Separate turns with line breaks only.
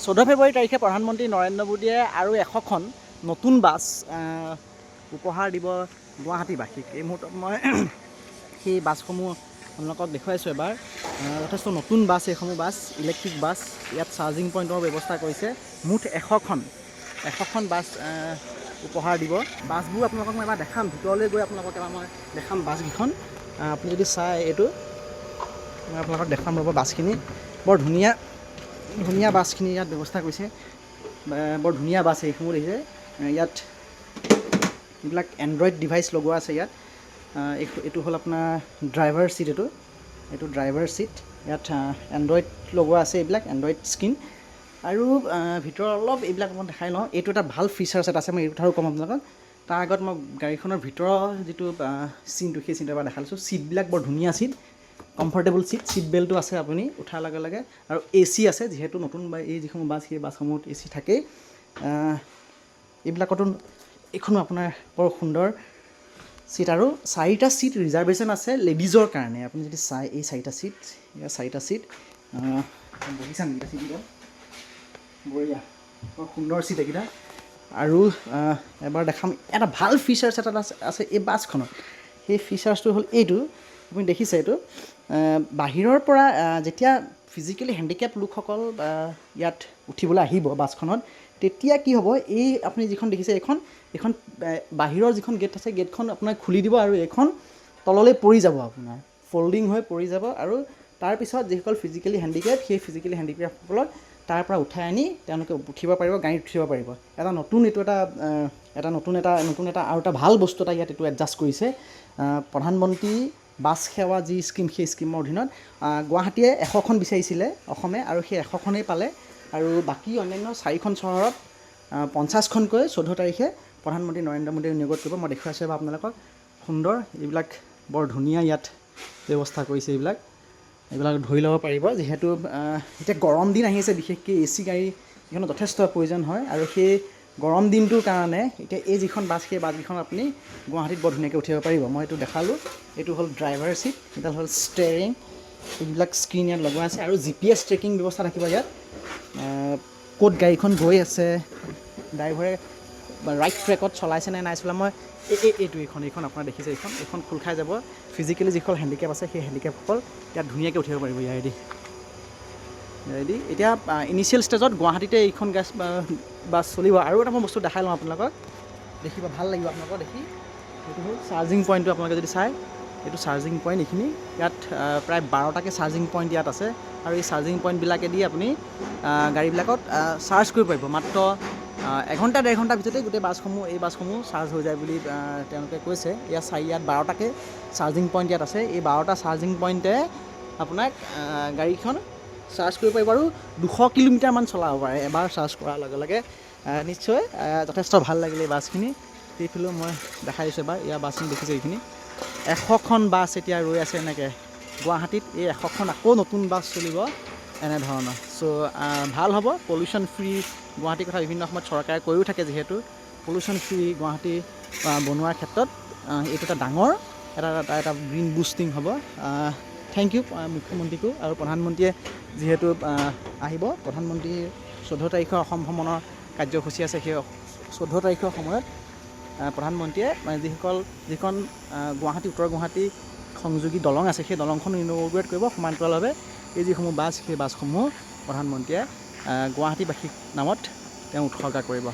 14 ফেব্ৰুৱাৰী তাৰিখে প্ৰধানমন্ত্ৰী নৰেন্দ্ৰ মোদীয়ে আৰু 100খন নতুন বাছ উপহাৰ দিব গুৱাহাটীবাসীক। এই মুহূৰ্তত মই সেই বাছসমূহ আপোনালোকক দেখুৱাইছোঁ এবাৰ। যথেষ্ট নতুন বাছ, এইসমূহ বাছ ইলেক্ট্ৰিক বাছ। ইয়াত চাৰ্জিং পইণ্টৰ ব্যৱস্থা কৰিছে। মুঠ 100খন বাছ উপহাৰ দিব। বাছবোৰ আপোনালোকক মই এবাৰ দেখাম, ভিতৰলৈ গৈ আপোনালোকক এবাৰ মই দেখাম বাছকেইখন। আপুনি যদি চাই এইটো মই আপোনালোকক দেখাম ৰ'ব। বাছখিনি বৰ ধুনীয়া বাছখিনি ইয়াত ব্যৱস্থা কৰিছে। বৰ ধুনীয়া বাছ এইসমূহ দেখিছে। ইয়াত এইবিলাক এণ্ড্ৰইড ডিভাইচ লগোৱা আছে। ইয়াত এইটো হ'ল আপোনাৰ ড্ৰাইভাৰ ছিট। এইটো ড্ৰাইভাৰ ছিট। ইয়াত এণ্ড্ৰইড লগোৱা আছে, এইবিলাক এণ্ড্ৰইড স্ক্ৰীণ। আৰু ভিতৰত অলপ এইবিলাক মই দেখাই লওঁ। এইটো এটা ভাল ফিচাৰ্ছ এটা আছে, মই এই কথাও ক'ম আপোনালোকক। তাৰ আগত মই গাড়ীখনৰ ভিতৰৰ যিটো চিনটো, সেই চিনটো এবাৰ দেখাই লৈছোঁ। ছিটবিলাক বৰ ধুনীয়া ছিট, কমফৰ্টেবল ছিট বেল্টো আছে আপুনি উঠাৰ লগে লগে। আৰু AC আছে, যিহেতু নতুন বা এই যিসমূহ বাছ, সেই বাছসমূহত AC থাকেই। এইবিলাকতো এইখনো আপোনাৰ বৰ সুন্দৰ ছিট। আৰু 4টা ছিট ৰিজাৰ্ভেশ্যন আছে লেডিজৰ কাৰণে। আপুনি যদি চাই এই 4টা ছিট, ইয়াৰ 4টা ছিট বহিছাম এইকেইটা ছিটকেইটা বঢ়িয়া, বৰ সুন্দৰ ছিট এইকেইটা। আৰু এবাৰ দেখাম, এটা ভাল ফিচাৰ্ছ এটা আছে এই বাছখনত। সেই ফিচাৰ্ছটো হ'ল এইটো, আপুনি দেখিছে এইটো। বাহিৰৰ পৰা যেতিয়া ফিজিকেলি হেণ্ডিকেপ লোকসকল ইয়াত উঠিবলৈ আহিব বাছখনত, তেতিয়া কি হ'ব, এই আপুনি যিখন দেখিছে এইখন বাহিৰৰ যিখন গেট আছে, গেটখন আপোনাক খুলি দিব আৰু এইখন তললৈ পৰি যাব, আপোনাৰ ফল্ডিং হৈ পৰি যাব। আৰু তাৰপিছত যিসকল ফিজিকেলি হেণ্ডিকেপ, সেই ফিজিকেলি হেণ্ডিকেপসকলক তাৰ পৰা উঠাই আনি তেওঁলোকে উঠিব পাৰিব, গাড়ীত উঠিব পাৰিব। নতুন এটা আৰু এটা ভাল বস্তু এটা ইয়াত এইটো এডজাষ্ট কৰিছে। প্ৰধানমন্ত্ৰী বাছ সেৱা যি স্কীম, সেই স্কীমৰ অধীনত গুৱাহাটীয়ে 100খন বিচাৰিছিলে অসমে, আৰু সেই 100খনেই পালে। আৰু বাকী অন্যান্য 4খন চহৰত 50খনকৈ 14 তাৰিখে প্ৰধানমন্ত্ৰী নৰেন্দ্ৰ মোদীয়ে নিয়োগ কৰিব। মই দেখুৱাইছোঁ এবাৰ আপোনালোকক। সুন্দৰ, এইবিলাক বৰ ধুনীয়া ইয়াত ব্যৱস্থা কৰিছে। এইবিলাক ধৰি ল'ব পাৰিব, যিহেতু এতিয়া গৰম দিন আহিছে। বিশেষকৈ AC গাড়ী এইখনত যথেষ্ট প্ৰয়োজন হয়। আৰু সেই গৰম দিনটোৰ কাৰণে এতিয়া এই যিখন বাছ, সেই বাছকেইখন আপুনি গুৱাহাটীত বৰ ধুনীয়াকৈ উঠিব পাৰিব। মই এইটো দেখালোঁ। এইটো হ'ল ড্ৰাইভাৰ ছিট, এইডাল হ'ল ষ্টেৰিং। এইবিলাক স্ক্ৰীণ ইয়াত লগোৱা আছে। আৰু GPS ট্ৰেকিং ব্যৱস্থা থাকিব ইয়াত। ক'ত গাড়ীখন গৈ আছে, ড্ৰাইভাৰে ৰাইট ট্ৰেকত চলাইছে নে নাই চলা। মই এইখন আপোনাৰ দেখিছে, এইখন খোল খাই যাব। ফিজিকেলি যিসকল হেণ্ডিকেপ আছে, সেই হেণ্ডিকেপসকল ইয়াত ধুনীয়াকৈ উঠিব পাৰিব ইয়াৰেদি। এতিয়া ইনিচিয়েল ষ্টেজত গুৱাহাটীতে এইখন বাছ চলিব। আৰু এটা মই বস্তু দেখাই লওঁ আপোনালোকক, দেখিব ভাল লাগিব আপোনালোকৰ দেখি। এইটো হ'ল চাৰ্জিং পইণ্টটো। আপোনালোকে যদি চাই, এইটো চাৰ্জিং পইণ্ট। এইখিনি ইয়াত প্ৰায় 12টাকৈ চাৰ্জিং পইণ্ট ইয়াত আছে। আৰু এই চাৰ্জিং পইণ্টবিলাকেদি আপুনি গাড়ীবিলাকত চাৰ্জ কৰিব পাৰিব। মাত্ৰ 1-1.5 ঘণ্টাৰ ভিতৰতে গোটেই এই বাছসমূহ চাৰ্জ হৈ যায় বুলি তেওঁলোকে কৈছে। ইয়াত 12টাকৈ চাৰ্জিং পইণ্ট ইয়াত আছে। এই 12টা চাৰ্জিং পইণ্টে আপোনাক গাড়ীখন চাৰ্জ কৰিব পাৰিব। আৰু 200 কিলোমিটাৰমান চলাব পাৰে এবাৰ চাৰ্জ কৰাৰ লগে লগে। নিশ্চয় যথেষ্ট ভাল লাগিলে এই বাছখিনি। সেইফালেও মই দেখাই দিছোঁ এবাৰ। ইয়াৰ বাছখিনি দেখিছোঁ। এইখিনি 100খন বাছ এতিয়া ৰৈ আছে এনেকৈ গুৱাহাটীত। এই 100খন আকৌ নতুন বাছ চলিব এনেধৰণৰ। ভাল হ'ব, পলিউশ্যন ফ্ৰী গুৱাহাটীৰ কথা বিভিন্ন সময়ত চৰকাৰে কৈও থাকে। যিহেতু পলিউশ্যন ফ্ৰী গুৱাহাটী বনোৱাৰ ক্ষেত্ৰত এইটো এটা ডাঙৰ এটা গ্ৰীণ বুষ্টিং হ'ব। থেংক ইউ মুখ্যমন্ত্ৰীকো। আৰু প্ৰধানমন্ত্ৰীয়ে যিহেতু আহিব, প্ৰধানমন্ত্ৰীৰ 14 তাৰিখৰ অসম ভ্ৰমণৰ কাৰ্যসূচী আছে। সেই 14 তাৰিখৰ সময়ত প্ৰধানমন্ত্ৰীয়ে যিখন উত্তৰ গুৱাহাটী সংযোগী দলং আছে, সেই দলংখন ইন'গ্ৰেট কৰিব। সমান্তৰালভাৱে এই যিসমূহ বাছ, সেই বাছসমূহ প্ৰধানমন্ত্ৰীয়ে গুৱাহাটীবাসীৰ নামত তেওঁ উৎসৰ্গা কৰিব।